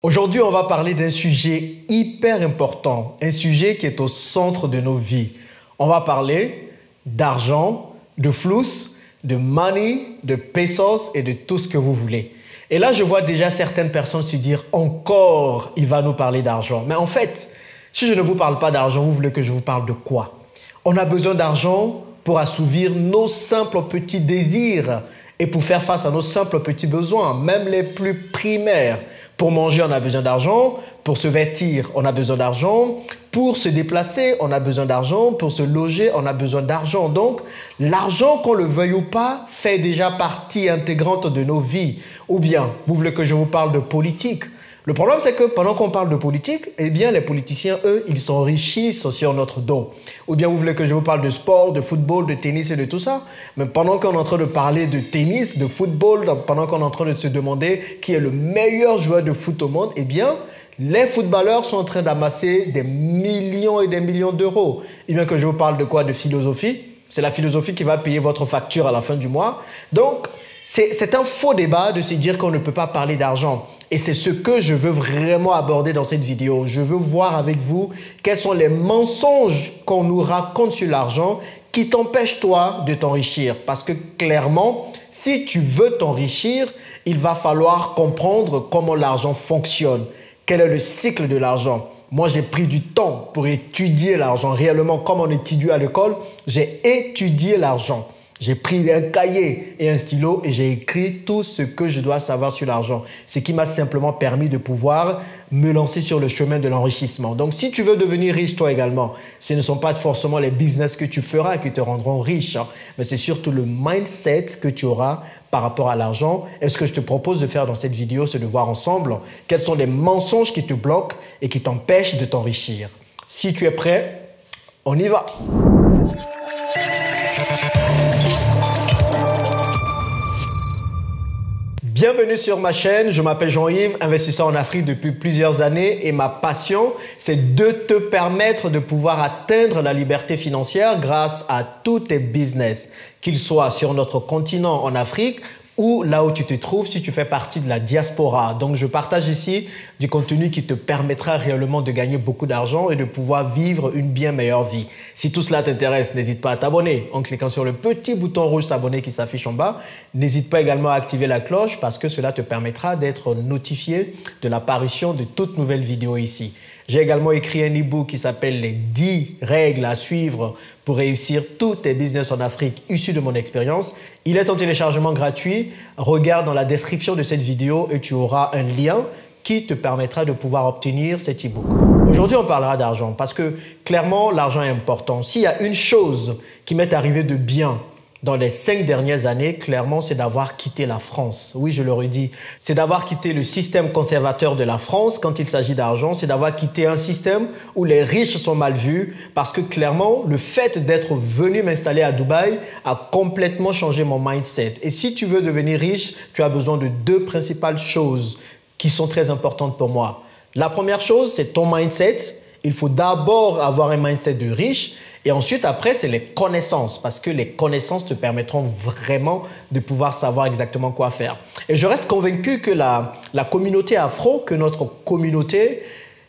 Aujourd'hui, on va parler d'un sujet hyper important, un sujet qui est au centre de nos vies. On va parler d'argent, de flous, de money, de pesos et de tout ce que vous voulez. Et là, je vois déjà certaines personnes se dire « Encore, il va nous parler d'argent ». Mais en fait, si je ne vous parle pas d'argent, vous voulez que je vous parle de quoi? On a besoin d'argent pour assouvir nos simples petits désirs et pour faire face à nos simples petits besoins, même les plus primaires. Pour manger, on a besoin d'argent. Pour se vêtir, on a besoin d'argent. Pour se déplacer, on a besoin d'argent. Pour se loger, on a besoin d'argent. Donc, l'argent, qu'on le veuille ou pas, fait déjà partie intégrante de nos vies. Ou bien, vous voulez que je vous parle de politique? Le problème, c'est que pendant qu'on parle de politique, eh bien, les politiciens, eux, ils s'enrichissent sur notre dos. Ou bien, vous voulez que je vous parle de sport, de football, de tennis et de tout ça. Mais pendant qu'on est en train de parler de tennis, de football, pendant qu'on est en train de se demander qui est le meilleur joueur de foot au monde, eh bien, les footballeurs sont en train d'amasser des millions et des millions d'euros. Eh bien, que je vous parle de quoi? De philosophie. C'est la philosophie qui va payer votre facture à la fin du mois. Donc, c'est un faux débat de se dire qu'on ne peut pas parler d'argent. Et c'est ce que je veux vraiment aborder dans cette vidéo. Je veux voir avec vous quels sont les mensonges qu'on nous raconte sur l'argent qui t'empêchent toi de t'enrichir. Parce que clairement, si tu veux t'enrichir, il va falloir comprendre comment l'argent fonctionne. Quel est le cycle de l'argent? Moi, j'ai pris du temps pour étudier l'argent. Réellement, comme on étudie à l'école, j'ai étudié l'argent. J'ai pris un cahier et un stylo et j'ai écrit tout ce que je dois savoir sur l'argent. Ce qui m'a simplement permis de pouvoir me lancer sur le chemin de l'enrichissement. Donc, si tu veux devenir riche toi également, ce ne sont pas forcément les business que tu feras qui te rendront riche, mais c'est surtout le mindset que tu auras par rapport à l'argent. Et ce que je te propose de faire dans cette vidéo, c'est de voir ensemble quels sont les mensonges qui te bloquent et qui t'empêchent de t'enrichir. Si tu es prêt, on y va! Bienvenue sur ma chaîne, je m'appelle Jean-Yves, investisseur en Afrique depuis plusieurs années et ma passion, c'est de te permettre de pouvoir atteindre la liberté financière grâce à tous tes business, qu'ils soient sur notre continent en Afrique ou là où tu te trouves si tu fais partie de la diaspora. Donc, je partage ici du contenu qui te permettra réellement de gagner beaucoup d'argent et de pouvoir vivre une bien meilleure vie. Si tout cela t'intéresse, n'hésite pas à t'abonner en cliquant sur le petit bouton rouge s'abonner qui s'affiche en bas. N'hésite pas également à activer la cloche parce que cela te permettra d'être notifié de l'apparition de toutes nouvelles vidéos ici. J'ai également écrit un e-book qui s'appelle les 10 règles à suivre pour réussir tous tes business en Afrique issus de mon expérience. Il est en téléchargement gratuit. Regarde dans la description de cette vidéo et tu auras un lien qui te permettra de pouvoir obtenir cet e-book. Aujourd'hui, on parlera d'argent parce que clairement, l'argent est important. S'il y a une chose qui m'est arrivée de bien dans les 5 dernières années, clairement, c'est d'avoir quitté la France. Oui, je le redis, c'est d'avoir quitté le système conservateur de la France quand il s'agit d'argent. C'est d'avoir quitté un système où les riches sont mal vus parce que clairement, le fait d'être venu m'installer à Dubaï a complètement changé mon mindset. Et si tu veux devenir riche, tu as besoin de 2 principales choses qui sont très importantes pour moi. La première chose, c'est ton mindset. Il faut d'abord avoir un mindset de riche. Et ensuite, après, c'est les connaissances parce que les connaissances te permettront vraiment de pouvoir savoir exactement quoi faire. Et je reste convaincu que la communauté afro, que notre communauté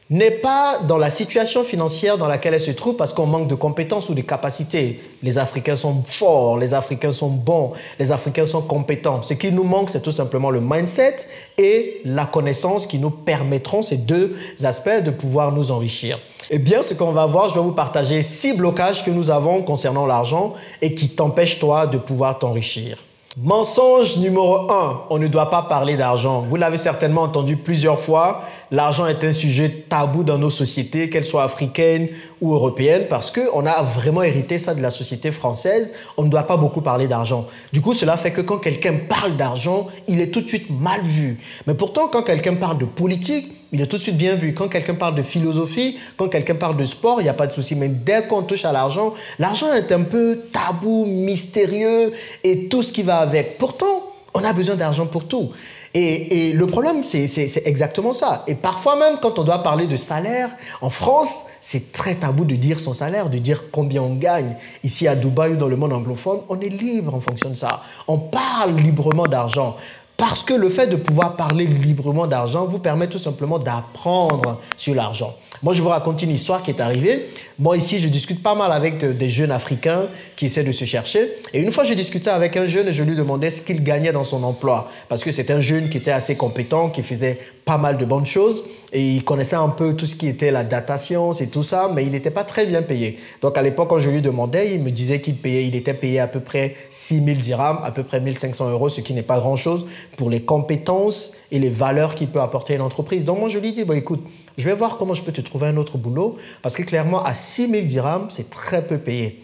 n'est pas dans la situation financière dans laquelle elle se trouve parce qu'on manque de compétences ou de capacités. Les Africains sont forts, les Africains sont bons, les Africains sont compétents. Ce qui nous manque, c'est tout simplement le mindset et la connaissance qui nous permettront, ces 2 aspects, de pouvoir nous enrichir. Eh bien, ce qu'on va voir, je vais vous partager 6 blocages que nous avons concernant l'argent et qui t'empêchent toi de pouvoir t'enrichir. Mensonge numéro 1, on ne doit pas parler d'argent. Vous l'avez certainement entendu plusieurs fois, l'argent est un sujet tabou dans nos sociétés, qu'elles soient africaines ou européennes, parce qu'on a vraiment hérité ça de la société française. On ne doit pas beaucoup parler d'argent. Du coup, cela fait que quand quelqu'un parle d'argent, il est tout de suite mal vu. Mais pourtant, quand quelqu'un parle de politique, il est tout de suite bien vu. Quand quelqu'un parle de philosophie, quand quelqu'un parle de sport, il n'y a pas de souci. Mais dès qu'on touche à l'argent, l'argent est un peu tabou, mystérieux et tout ce qui va avec. Pourtant, on a besoin d'argent pour tout. Et le problème, c'est exactement ça. Et parfois même, quand on doit parler de salaire, en France, c'est très tabou de dire son salaire, de dire combien on gagne. Ici à Dubaï ou dans le monde anglophone, on est libre en fonction de ça. On parle librement d'argent. Parce que le fait de pouvoir parler librement d'argent vous permet tout simplement d'apprendre sur l'argent. Moi, je vous raconte une histoire qui est arrivée. Moi, ici, je discute pas mal avec des jeunes Africains qui essaient de se chercher. Et une fois, je discutais avec un jeune et je lui demandais ce qu'il gagnait dans son emploi. Parce que c'est un jeune qui était assez compétent, qui faisait pas mal de bonnes choses. Et il connaissait un peu tout ce qui était la data science et tout ça, mais il n'était pas très bien payé. Donc, à l'époque, quand je lui demandais, il me disait il était payé à peu près 6 000 dirhams, à peu près 1 500 euros, ce qui n'est pas grand-chose pour les compétences et les valeurs qu'il peut apporter à une entreprise. Donc, moi, je lui dis, bon, écoute, je vais voir comment je peux te trouver un autre boulot, parce que clairement, à 6 000 dirhams, c'est très peu payé.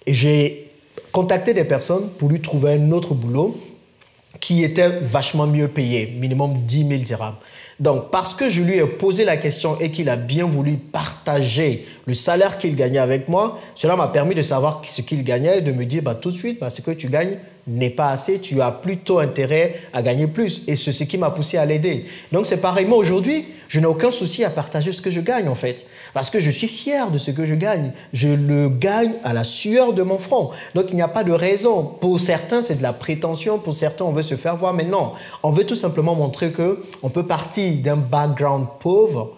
Et j'ai contacté des personnes pour lui trouver un autre boulot qui était vachement mieux payé, minimum 10 000 dirhams. Donc, parce que je lui ai posé la question et qu'il a bien voulu partager le salaire qu'il gagnait avec moi, cela m'a permis de savoir ce qu'il gagnait et de me dire tout de suite, ce que tu gagnes n'est pas assez, tu as plutôt intérêt à gagner plus. Et c'est ce qui m'a poussé à l'aider. Donc, c'est pareil. Moi, aujourd'hui, je n'ai aucun souci à partager ce que je gagne, en fait. Parce que je suis fier de ce que je gagne. Je le gagne à la sueur de mon front. Donc, il n'y a pas de raison. Pour certains, c'est de la prétention. Pour certains, on veut se faire voir. Mais non, on veut tout simplement montrer qu'on peut partir d'un background pauvre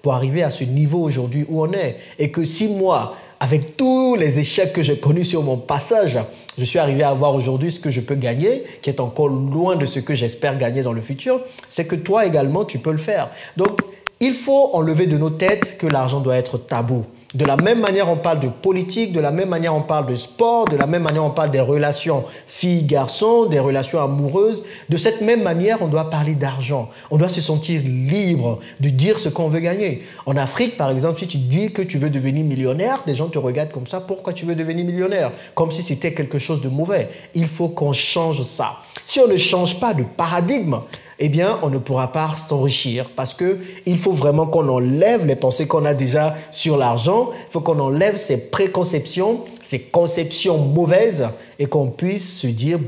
pour arriver à ce niveau aujourd'hui où on est. Et que si moi, avec tous les échecs que j'ai connus sur mon passage, je suis arrivé à avoir aujourd'hui ce que je peux gagner, qui est encore loin de ce que j'espère gagner dans le futur, c'est que toi également, tu peux le faire. Donc, il faut enlever de nos têtes que l'argent doit être tabou. De la même manière, on parle de politique, de la même manière, on parle de sport, de la même manière, on parle des relations filles-garçons, des relations amoureuses. De cette même manière, on doit parler d'argent. On doit se sentir libre de dire ce qu'on veut gagner. En Afrique, par exemple, si tu dis que tu veux devenir millionnaire, des gens te regardent comme ça. Pourquoi tu veux devenir millionnaire? Comme si c'était quelque chose de mauvais. Il faut qu'on change ça. Si on ne change pas de paradigme, eh bien, on ne pourra pas s'enrichir parce qu'il faut vraiment qu'on enlève les pensées qu'on a déjà sur l'argent. Il faut qu'on enlève ces préconceptions, ces conceptions mauvaises et qu'on puisse se dire,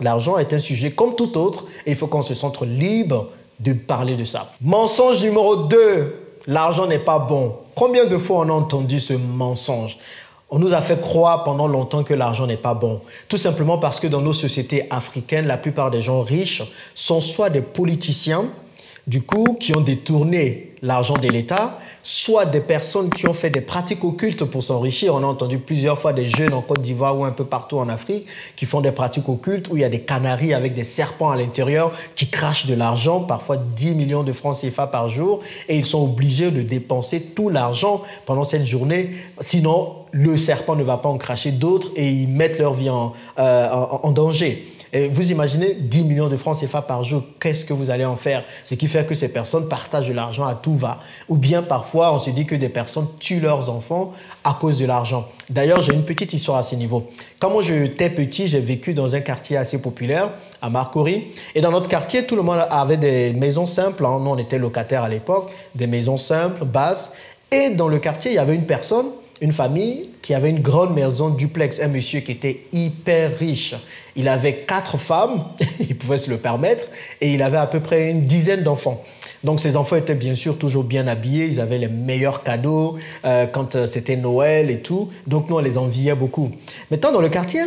l'argent est un sujet comme tout autre et il faut qu'on se sente libre de parler de ça. Mensonge numéro 2, l'argent n'est pas bon. Combien de fois on a entendu ce mensonge ? On nous a fait croire pendant longtemps que l'argent n'est pas bon. Tout simplement parce que dans nos sociétés africaines, la plupart des gens riches sont soit des politiciens, du coup, qui ont détourné l'argent de l'État, soit des personnes qui ont fait des pratiques occultes pour s'enrichir. On a entendu plusieurs fois des jeunes en Côte d'Ivoire ou un peu partout en Afrique qui font des pratiques occultes où il y a des canaris avec des serpents à l'intérieur qui crachent de l'argent, parfois 10 millions de francs CFA par jour, et ils sont obligés de dépenser tout l'argent pendant cette journée. Sinon, le serpent ne va pas en cracher d'autres et ils mettent leur vie en danger. Et vous imaginez 10 millions de francs CFA par jour, qu'est-ce que vous allez en faire? Ce qui fait que ces personnes partagent de l'argent à tout va. Ou bien parfois, on se dit que des personnes tuent leurs enfants à cause de l'argent. D'ailleurs, j'ai une petite histoire à ce niveau. Quand moi j'étais petit, j'ai vécu dans un quartier assez populaire, à Marcory. Et dans notre quartier, tout le monde avait des maisons simples. Nous, on était locataires à l'époque, des maisons simples, basses. Et dans le quartier, il y avait une famille qui avait une grande maison duplex, un monsieur qui était hyper riche. Il avait 4 femmes, il pouvait se le permettre, et il avait à peu près une dizaine d'enfants. Donc, ces enfants étaient bien sûr toujours bien habillés, ils avaient les meilleurs cadeaux quand c'était Noël et tout. Donc, nous, on les enviait beaucoup. Maintenant, dans le quartier,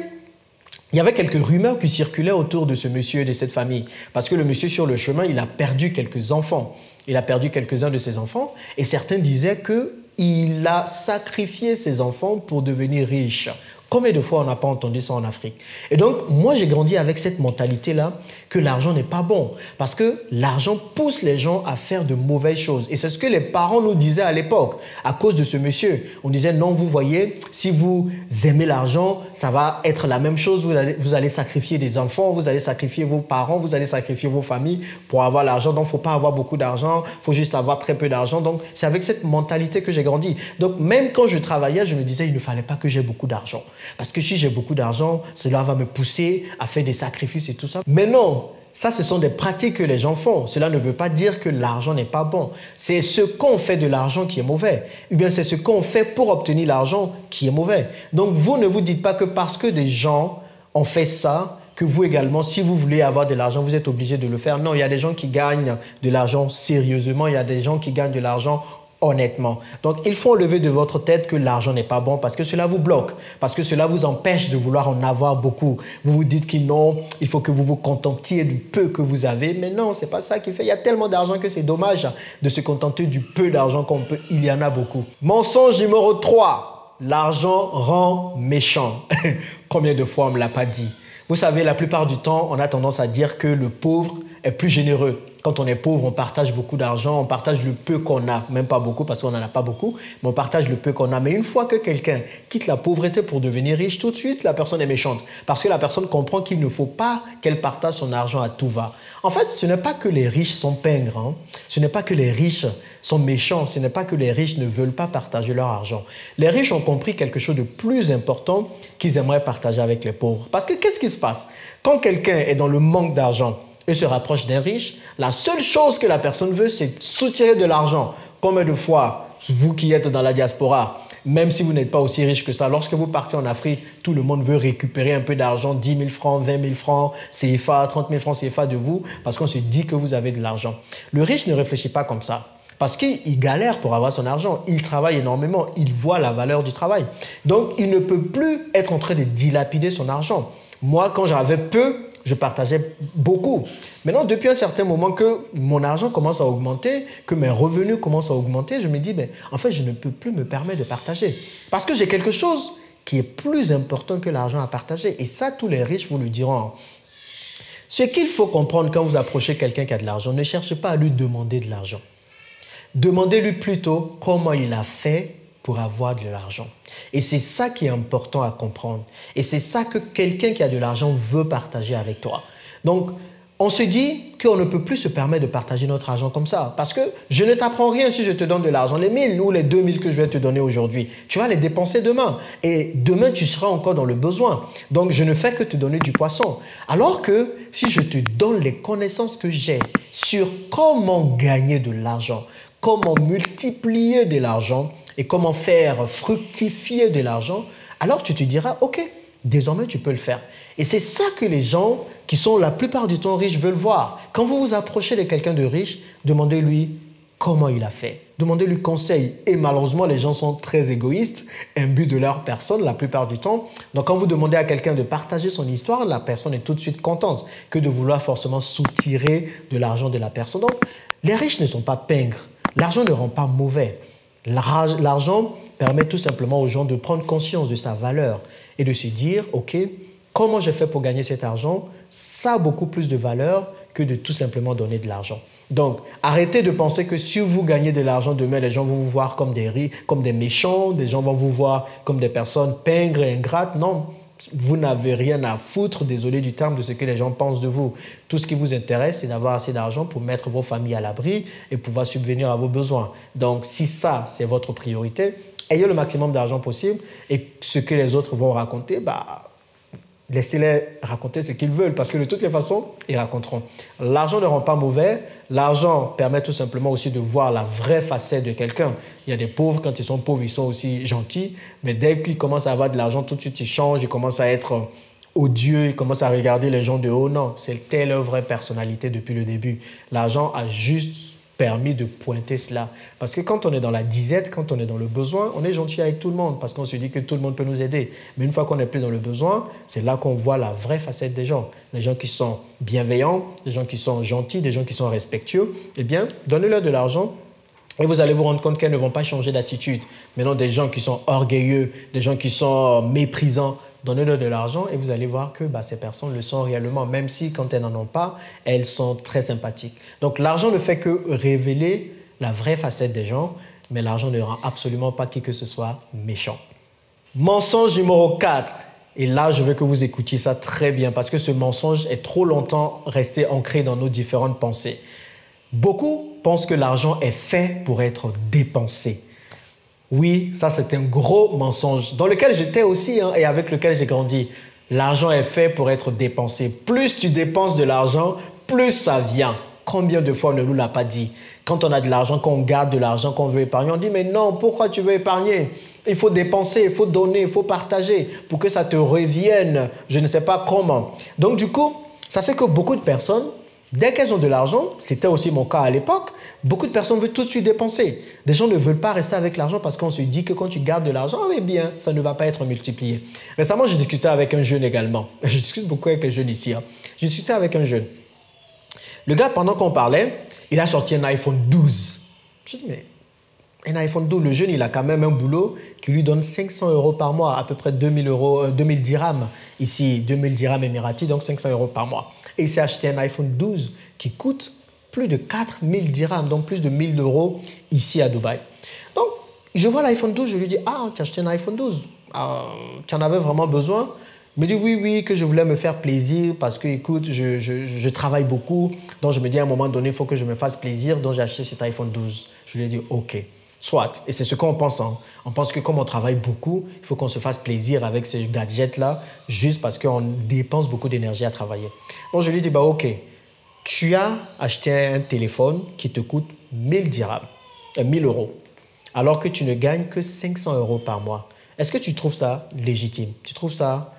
il y avait quelques rumeurs qui circulaient autour de ce monsieur et de cette famille. Parce que le monsieur, sur le chemin, il a perdu quelques enfants. Il a perdu quelques-uns de ses enfants, et certains disaient qu'il a sacrifié ses enfants pour devenir riche. Combien de fois on n'a pas entendu ça en Afrique? Et donc, moi, j'ai grandi avec cette mentalité-là que l'argent n'est pas bon. Parce que l'argent pousse les gens à faire de mauvaises choses. Et c'est ce que les parents nous disaient à l'époque, à cause de ce monsieur. On disait, non, vous voyez, si vous aimez l'argent, ça va être la même chose. Vous allez sacrifier des enfants, vous allez sacrifier vos parents, vous allez sacrifier vos familles pour avoir l'argent. Donc, il ne faut pas avoir beaucoup d'argent, il faut juste avoir très peu d'argent. Donc, c'est avec cette mentalité que j'ai grandi. Donc, même quand je travaillais, je me disais, il ne fallait pas que j'ai beaucoup d'argent. Parce que si j'ai beaucoup d'argent, cela va me pousser à faire des sacrifices et tout ça. Mais non, ça, ce sont des pratiques que les gens font. Cela ne veut pas dire que l'argent n'est pas bon. C'est ce qu'on fait de l'argent qui est mauvais. Ou bien c'est ce qu'on fait pour obtenir l'argent qui est mauvais. Donc, vous ne vous dites pas que parce que des gens ont fait ça, que vous également, si vous voulez avoir de l'argent, vous êtes obligé de le faire. Non, il y a des gens qui gagnent de l'argent sérieusement. Il y a des gens qui gagnent de l'argent honnêtement. Donc, il faut enlever de votre tête que l'argent n'est pas bon parce que cela vous bloque, parce que cela vous empêche de vouloir en avoir beaucoup. Vous vous dites que non, il faut que vous vous contentiez du peu que vous avez, mais non, c'est pas ça qui fait. Il y a tellement d'argent que c'est dommage de se contenter du peu d'argent qu'on peut. Il y en a beaucoup. Mensonge numéro 3. L'argent rend méchant. Combien de fois on ne me l'a pas dit? Vous savez, la plupart du temps, on a tendance à dire que le pauvre est plus généreux. Quand on est pauvre, on partage beaucoup d'argent, on partage le peu qu'on a, même pas beaucoup parce qu'on n'en a pas beaucoup, mais on partage le peu qu'on a. Mais une fois que quelqu'un quitte la pauvreté pour devenir riche, tout de suite, la personne est méchante. Parce que la personne comprend qu'il ne faut pas qu'elle partage son argent à tout va. En fait, ce n'est pas que les riches sont pingres, hein. Ce n'est pas que les riches sont méchants, ce n'est pas que les riches ne veulent pas partager leur argent. Les riches ont compris quelque chose de plus important qu'ils aimeraient partager avec les pauvres. Parce que qu'est-ce qui se passe? Quand quelqu'un est dans le manque d'argent, et se rapproche d'un riche, la seule chose que la personne veut, c'est soutirer de l'argent. Combien de fois, vous qui êtes dans la diaspora, même si vous n'êtes pas aussi riche que ça, lorsque vous partez en Afrique, tout le monde veut récupérer un peu d'argent, 10 000 francs, 20 000 francs, CFA, 30 000 francs CFA de vous, parce qu'on se dit que vous avez de l'argent. Le riche ne réfléchit pas comme ça. Parce qu'il galère pour avoir son argent. Il travaille énormément. Il voit la valeur du travail. Donc, il ne peut plus être en train de dilapider son argent. Moi, quand j'avais peu, je partageais beaucoup. Maintenant, depuis un certain moment que mon argent commence à augmenter, que mes revenus commencent à augmenter, je me dis, ben, en fait, je ne peux plus me permettre de partager. Parce que j'ai quelque chose qui est plus important que l'argent à partager. Et ça, tous les riches vous le diront. Ce qu'il faut comprendre quand vous approchez quelqu'un qui a de l'argent, ne cherchez pas à lui demander de l'argent. Demandez-lui plutôt comment il a fait pour avoir de l'argent. Et c'est ça qui est important à comprendre. Et c'est ça que quelqu'un qui a de l'argent veut partager avec toi. Donc, on se dit qu'on ne peut plus se permettre de partager notre argent comme ça. Parce que je ne t'apprends rien si je te donne de l'argent. Les 1000 ou les 2000 que je vais te donner aujourd'hui, tu vas les dépenser demain. Et demain, tu seras encore dans le besoin. Donc, je ne fais que te donner du poisson. Alors que si je te donne les connaissances que j'ai sur comment gagner de l'argent, comment multiplier de l'argent, et comment faire fructifier de l'argent, alors tu te diras, ok, désormais tu peux le faire. Et c'est ça que les gens qui sont la plupart du temps riches veulent voir. Quand vous vous approchez de quelqu'un de riche, demandez-lui comment il a fait. Demandez-lui conseil. Et malheureusement, les gens sont très égoïstes, imbus de leur personne la plupart du temps. Donc quand vous demandez à quelqu'un de partager son histoire, la personne est tout de suite contente que de vouloir forcément soutirer de l'argent de la personne. Donc les riches ne sont pas pingres. L'argent ne rend pas mauvais. L'argent permet tout simplement aux gens de prendre conscience de sa valeur et de se dire, ok, comment j'ai fait pour gagner cet argent? Ça a beaucoup plus de valeur que de tout simplement donner de l'argent. Donc, arrêtez de penser que si vous gagnez de l'argent demain, les gens vont vous voir comme des méchants, des gens vont vous voir comme des personnes pingres et ingrates. Non, vous n'avez rien à foutre, désolé du terme, de ce que les gens pensent de vous. Tout ce qui vous intéresse, c'est d'avoir assez d'argent pour mettre vos familles à l'abri et pouvoir subvenir à vos besoins. Donc, si ça, c'est votre priorité, ayez le maximum d'argent possible et ce que les autres vont raconter, bah, laissez-les raconter ce qu'ils veulent parce que de toutes les façons, ils raconteront. L'argent ne rend pas mauvais. L'argent permet tout simplement aussi de voir la vraie facette de quelqu'un. Il y a des pauvres, quand ils sont pauvres, ils sont aussi gentils. Mais dès qu'ils commencent à avoir de l'argent, tout de suite, ils changent. Ils commencent à être odieux. Ils commencent à regarder les gens de haut. Non, c'était leur vraie personnalité depuis le début. L'argent a juste permis de pointer cela. Parce que quand on est dans la disette, quand on est dans le besoin, on est gentil avec tout le monde parce qu'on se dit que tout le monde peut nous aider. Mais une fois qu'on n'est plus dans le besoin, c'est là qu'on voit la vraie facette des gens. Les gens qui sont bienveillants, les gens qui sont gentils, des gens qui sont respectueux. Eh bien, donnez-leur de l'argent et vous allez vous rendre compte qu'elles ne vont pas changer d'attitude. Maintenant, des gens qui sont orgueilleux, des gens qui sont méprisants, donnez-leur de l'argent et vous allez voir que ces personnes le sont réellement, même si quand elles n'en ont pas, elles sont très sympathiques. Donc l'argent ne fait que révéler la vraie facette des gens, mais l'argent ne rend absolument pas qui que ce soit méchant. Mensonge numéro 4. Et là, je veux que vous écoutiez ça très bien parce que ce mensonge est trop longtemps resté ancré dans nos différentes pensées. Beaucoup pensent que l'argent est fait pour être dépensé. Oui, ça c'est un gros mensonge dans lequel j'étais aussi et avec lequel j'ai grandi. L'argent est fait pour être dépensé. Plus tu dépenses de l'argent, plus ça vient. Combien de fois on ne nous l'a pas dit? Quand on a de l'argent, qu'on garde de l'argent, qu'on veut épargner, on dit mais non, pourquoi tu veux épargner? Il faut dépenser, il faut donner, il faut partager pour que ça te revienne. Je ne sais pas comment. Donc du coup, ça fait que beaucoup de personnes Dès qu'elles ont de l'argent, c'était aussi mon cas à l'époque, beaucoup de personnes veulent tout de suite dépenser. Des gens ne veulent pas rester avec l'argent parce qu'on se dit que quand tu gardes de l'argent, eh bien, ça ne va pas être multiplié. Récemment, j'ai discuté avec un jeune également. Je discute beaucoup avec les jeunes ici. J'ai discuté avec un jeune. Le gars, pendant qu'on parlait, il a sorti un iPhone 12. Je dis, mais un iPhone 12, le jeune, il a quand même un boulot qui lui donne 500 € par mois, à peu près 2000 dirhams. Ici, 2000 dirhams émiratis, donc 500 € par mois. Et il s'est acheté un iPhone 12 qui coûte plus de 4000 dirhams, donc plus de 1000 € ici à Dubaï. Donc, je vois l'iPhone 12, je lui dis, ah, tu as acheté un iPhone 12, tu en avais vraiment besoin? Il me dit, oui, que je voulais me faire plaisir parce que, écoute, je travaille beaucoup, donc je me dis, à un moment donné, il faut que je me fasse plaisir, donc j'ai acheté cet iPhone 12. Je lui ai dit, ok. Soit, et c'est ce qu'on pense. Hein. On pense que comme on travaille beaucoup, il faut qu'on se fasse plaisir avec ce gadget-là, juste parce qu'on dépense beaucoup d'énergie à travailler. Donc je lui dis, bah ok, tu as acheté un téléphone qui te coûte 1000 dirhams, 1000 €, alors que tu ne gagnes que 500 € par mois. Est-ce que tu trouves ça légitime? Tu trouves ça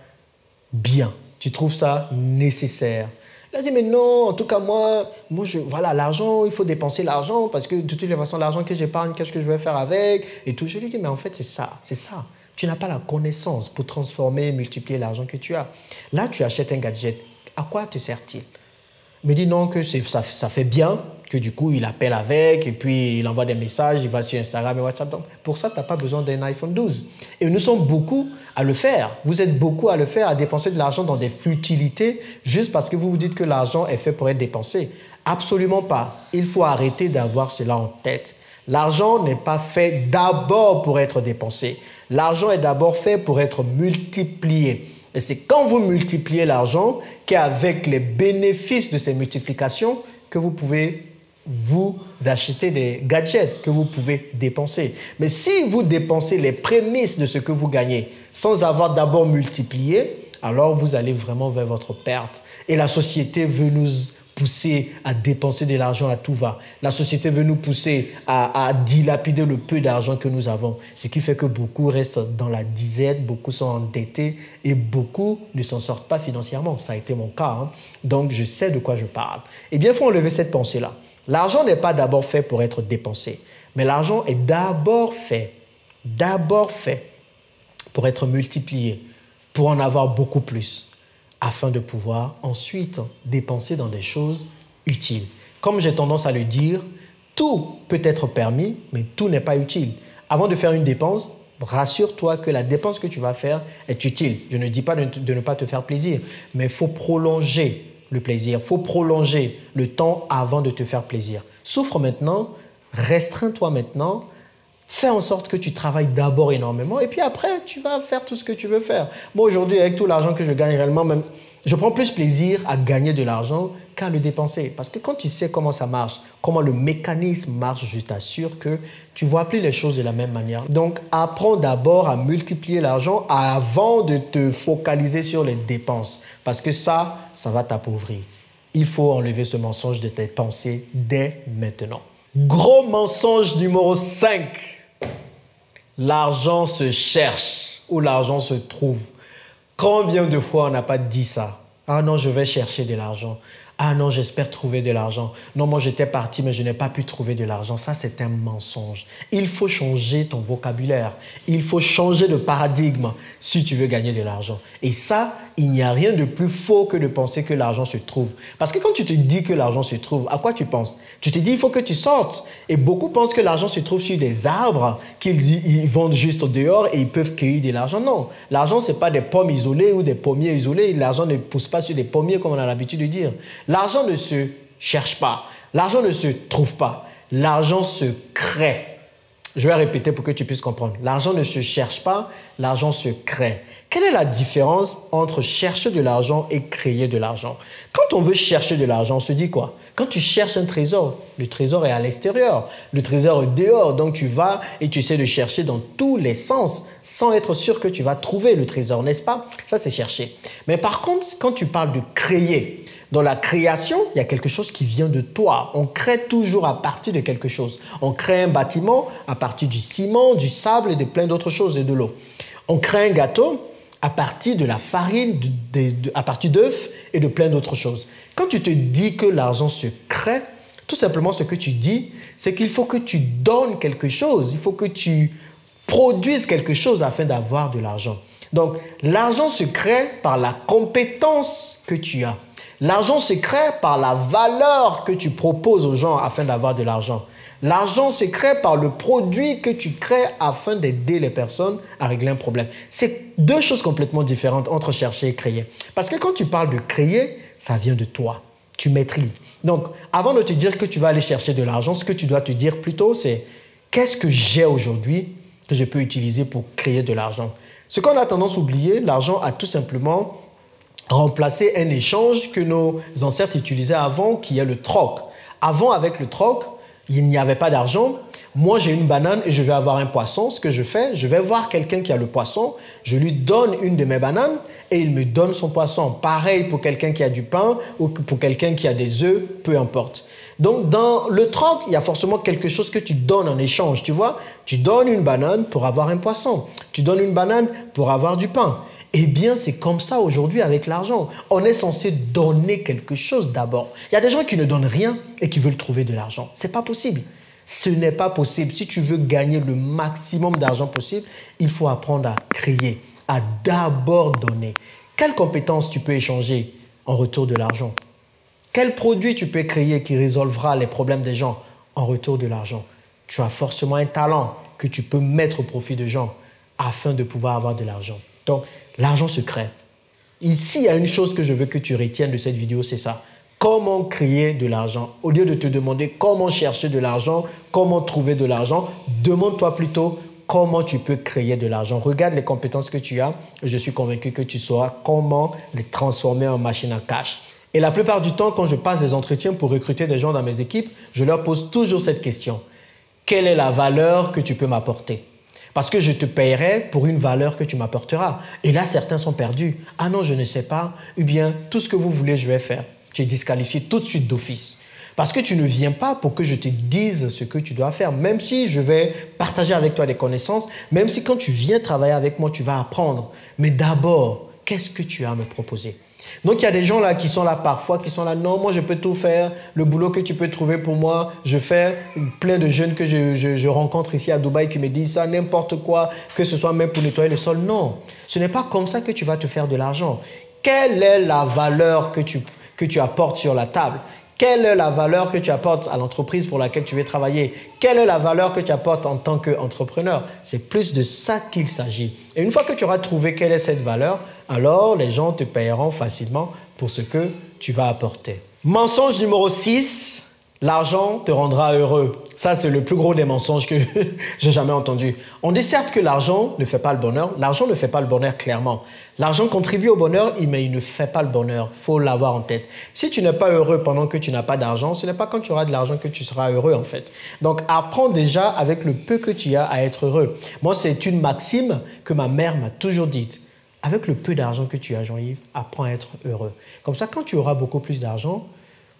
bien? Tu trouves ça nécessaire? Il a dit, mais non, en tout cas, moi voilà, l'argent, il faut dépenser l'argent parce que de toutes les façons, l'argent que j'épargne, qu'est-ce que je vais faire avec et tout. Je lui ai dit, mais en fait, c'est ça. Tu n'as pas la connaissance pour transformer et multiplier l'argent que tu as. Là, tu achètes un gadget. À quoi te sert-il? Il me dit non, que ça fait bien, que du coup, il appelle avec, et puis il envoie des messages, il va sur Instagram et WhatsApp. Donc, pour ça, tu n'as pas besoin d'un iPhone 12. Et nous sommes beaucoup à le faire. Vous êtes beaucoup à le faire, à dépenser de l'argent dans des futilités, juste parce que vous vous dites que l'argent est fait pour être dépensé. Absolument pas. Il faut arrêter d'avoir cela en tête. L'argent n'est pas fait d'abord pour être dépensé. L'argent est d'abord fait pour être multiplié. Et c'est quand vous multipliez l'argent qu'avec les bénéfices de ces multiplications que vous pouvez vous acheter des gadgets que vous pouvez dépenser. Mais si vous dépensez les prémices de ce que vous gagnez sans avoir d'abord multiplié, alors vous allez vraiment vers votre perte. Et la société veut nous pousser à dépenser de l'argent à tout va. La société veut nous pousser à dilapider le peu d'argent que nous avons. Ce qui fait que beaucoup restent dans la disette, beaucoup sont endettés et beaucoup ne s'en sortent pas financièrement. Ça a été mon cas. Hein. Donc, je sais de quoi je parle. Eh bien, il faut enlever cette pensée-là. L'argent n'est pas d'abord fait pour être dépensé, mais l'argent est d'abord fait pour être multiplié, pour en avoir beaucoup plus, afin de pouvoir ensuite dépenser dans des choses utiles. Comme j'ai tendance à le dire, tout peut être permis, mais tout n'est pas utile. Avant de faire une dépense, rassure-toi que la dépense que tu vas faire est utile. Je ne dis pas de ne pas te faire plaisir, mais il faut prolonger le plaisir. Il faut prolonger le temps avant de te faire plaisir. Souffre maintenant, restreins-toi maintenant, fais en sorte que tu travailles d'abord énormément et puis après, tu vas faire tout ce que tu veux faire. Moi, aujourd'hui, avec tout l'argent que je gagne réellement, même, je prends plus plaisir à gagner de l'argent qu'à le dépenser. Parce que quand tu sais comment ça marche, comment le mécanisme marche, je t'assure que tu ne vois plus les choses de la même manière. Donc, apprends d'abord à multiplier l'argent avant de te focaliser sur les dépenses. Parce que ça va t'appauvrir. Il faut enlever ce mensonge de tes pensées dès maintenant. Gros mensonge numéro 5. L'argent se cherche ou l'argent se trouve. Combien de fois on n'a pas dit ça? Ah non, je vais chercher de l'argent. Ah non, j'espère trouver de l'argent. Non, moi j'étais parti, mais je n'ai pas pu trouver de l'argent. Ça, c'est un mensonge. Il faut changer ton vocabulaire. Il faut changer de paradigme si tu veux gagner de l'argent. Et ça, il n'y a rien de plus faux que de penser que l'argent se trouve. Parce que quand tu te dis que l'argent se trouve, à quoi tu penses? Tu te dis, il faut que tu sortes. Et beaucoup pensent que l'argent se trouve sur des arbres qu'ils vendent juste dehors et ils peuvent cueillir de l'argent. Non, l'argent, ce n'est pas des pommes isolées ou des pommiers isolés. L'argent ne pousse pas sur des pommiers comme on a l'habitude de dire. L'argent ne se cherche pas. L'argent ne se trouve pas. L'argent se crée. Je vais répéter pour que tu puisses comprendre. L'argent ne se cherche pas, l'argent se crée. Quelle est la différence entre chercher de l'argent et créer de l'argent? Quand on veut chercher de l'argent, on se dit quoi? Quand tu cherches un trésor, le trésor est à l'extérieur, le trésor est dehors. Donc tu vas et tu essaies de chercher dans tous les sens sans être sûr que tu vas trouver le trésor, n'est-ce pas? Ça, c'est chercher. Mais par contre, quand tu parles de créer, dans la création, il y a quelque chose qui vient de toi. On crée toujours à partir de quelque chose. On crée un bâtiment à partir du ciment, du sable et de plein d'autres choses et de l'eau. On crée un gâteau à partir de la farine, à partir d'œufs et de plein d'autres choses. Quand tu te dis que l'argent se crée, tout simplement ce que tu dis, c'est qu'il faut que tu donnes quelque chose, il faut que tu produises quelque chose afin d'avoir de l'argent. Donc, l'argent se crée par la compétence que tu as. L'argent se crée par la valeur que tu proposes aux gens afin d'avoir de l'argent. L'argent se crée par le produit que tu crées afin d'aider les personnes à régler un problème. C'est deux choses complètement différentes entre chercher et créer. Parce que quand tu parles de créer, ça vient de toi. Tu maîtrises. Donc, avant de te dire que tu vas aller chercher de l'argent, ce que tu dois te dire plutôt, c'est qu'est-ce que j'ai aujourd'hui que je peux utiliser pour créer de l'argent. Ce qu'on a tendance à oublier, l'argent a tout simplement remplacé un échange que nos ancêtres utilisaient avant, qui est le troc. Avant, avec le troc, il n'y avait pas d'argent. Moi, j'ai une banane et je vais avoir un poisson. Ce que je fais, je vais voir quelqu'un qui a le poisson, je lui donne une de mes bananes et il me donne son poisson. Pareil pour quelqu'un qui a du pain ou pour quelqu'un qui a des œufs, peu importe. Donc, dans le troc, il y a forcément quelque chose que tu donnes en échange. Tu vois, tu donnes une banane pour avoir un poisson. Tu donnes une banane pour avoir du pain. Eh bien, c'est comme ça aujourd'hui avec l'argent. On est censé donner quelque chose d'abord. Il y a des gens qui ne donnent rien et qui veulent trouver de l'argent. Ce n'est pas possible. Ce n'est pas possible. Si tu veux gagner le maximum d'argent possible, il faut apprendre à créer, à d'abord donner. Quelles compétences tu peux échanger en retour de l'argent? Quel produit tu peux créer qui résolvera les problèmes des gens en retour de l'argent? Tu as forcément un talent que tu peux mettre au profit de gens afin de pouvoir avoir de l'argent. Donc, l'argent se crée. Ici, il y a une chose que je veux que tu retiennes de cette vidéo, c'est ça. Comment créer de l'argent? Au lieu de te demander comment chercher de l'argent, comment trouver de l'argent, demande-toi plutôt comment tu peux créer de l'argent. Regarde les compétences que tu as et je suis convaincu que tu sauras comment les transformer en machine à cash. Et la plupart du temps, quand je passe des entretiens pour recruter des gens dans mes équipes, je leur pose toujours cette question. Quelle est la valeur que tu peux m'apporter? Parce que je te paierai pour une valeur que tu m'apporteras. Et là, certains sont perdus. Ah non, je ne sais pas. Ou bien, tout ce que vous voulez, je vais faire. Tu es disqualifié tout de suite d'office. Parce que tu ne viens pas pour que je te dise ce que tu dois faire. Même si je vais partager avec toi des connaissances, même si quand tu viens travailler avec moi, tu vas apprendre. Mais d'abord, qu'est-ce que tu as à me proposer? Donc, il y a des gens là qui sont là parfois, qui sont là, non, moi, je peux tout faire. Le boulot que tu peux trouver pour moi, je fais. Plein de jeunes que je rencontre ici à Dubaï qui me disent ça, n'importe quoi, que ce soit même pour nettoyer le sol. Non, ce n'est pas comme ça que tu vas te faire de l'argent. Quelle est la valeur que tu apportes sur la table? Quelle est la valeur que tu apportes à l'entreprise pour laquelle tu veux travailler? Quelle est la valeur que tu apportes en tant qu'entrepreneur? C'est plus de ça qu'il s'agit. Et une fois que tu auras trouvé quelle est cette valeur, alors les gens te paieront facilement pour ce que tu vas apporter. Mensonge numéro 6, l'argent te rendra heureux. Ça, c'est le plus gros des mensonges que j'ai jamais entendu. On dit certes que l'argent ne fait pas le bonheur. L'argent ne fait pas le bonheur, clairement. L'argent contribue au bonheur, mais il ne fait pas le bonheur. Il faut l'avoir en tête. Si tu n'es pas heureux pendant que tu n'as pas d'argent, ce n'est pas quand tu auras de l'argent que tu seras heureux, en fait. Donc, apprends déjà avec le peu que tu as à être heureux. Moi, c'est une maxime que ma mère m'a toujours dite. Avec le peu d'argent que tu as, Jean-Yves, apprends à être heureux. Comme ça, quand tu auras beaucoup plus d'argent,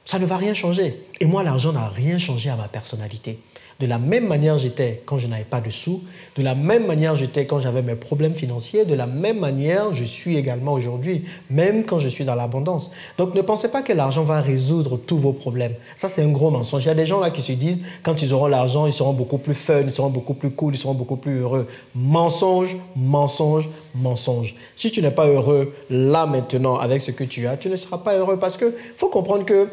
ça ne va rien changer. Et moi, l'argent n'a rien changé à ma personnalité. De la même manière j'étais quand je n'avais pas de sous, de la même manière j'étais quand j'avais mes problèmes financiers, de la même manière je suis également aujourd'hui, même quand je suis dans l'abondance. Donc ne pensez pas que l'argent va résoudre tous vos problèmes. Ça, c'est un gros mensonge. Il y a des gens là qui se disent, quand ils auront l'argent, ils seront beaucoup plus fun, ils seront beaucoup plus cool, ils seront beaucoup plus heureux. Mensonge, mensonge, mensonge. Si tu n'es pas heureux là maintenant avec ce que tu as, tu ne seras pas heureux parce qu'il faut comprendre que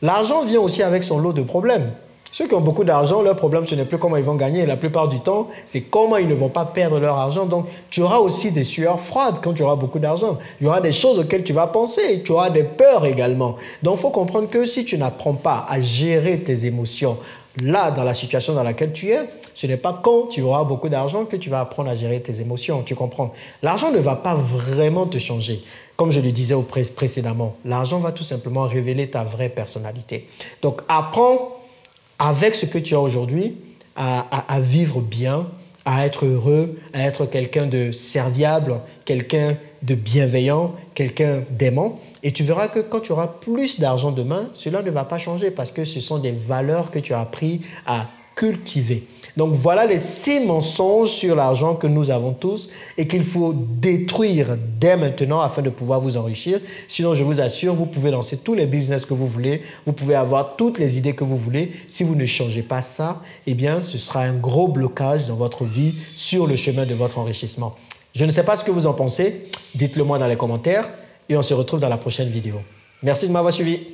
l'argent vient aussi avec son lot de problèmes. Ceux qui ont beaucoup d'argent, leur problème, ce n'est plus comment ils vont gagner. La plupart du temps, c'est comment ils ne vont pas perdre leur argent. Donc, tu auras aussi des sueurs froides quand tu auras beaucoup d'argent. Il y aura des choses auxquelles tu vas penser. Tu auras des peurs également. Donc, il faut comprendre que si tu n'apprends pas à gérer tes émotions, là, dans la situation dans laquelle tu es, ce n'est pas quand tu auras beaucoup d'argent que tu vas apprendre à gérer tes émotions. Tu comprends? L'argent ne va pas vraiment te changer. Comme je le disais précédemment, l'argent va tout simplement révéler ta vraie personnalité. Donc, apprends avec ce que tu as aujourd'hui, à vivre bien, à être heureux, à être quelqu'un de serviable, quelqu'un de bienveillant, quelqu'un d'aimant. Et tu verras que quand tu auras plus d'argent demain, cela ne va pas changer parce que ce sont des valeurs que tu as appris à cultiver. Donc voilà les 6 mensonges sur l'argent que nous avons tous et qu'il faut détruire dès maintenant afin de pouvoir vous enrichir. Sinon, je vous assure, vous pouvez lancer tous les business que vous voulez, vous pouvez avoir toutes les idées que vous voulez. Si vous ne changez pas ça, eh bien, ce sera un gros blocage dans votre vie sur le chemin de votre enrichissement. Je ne sais pas ce que vous en pensez, dites-le moi dans les commentaires et on se retrouve dans la prochaine vidéo. Merci de m'avoir suivi.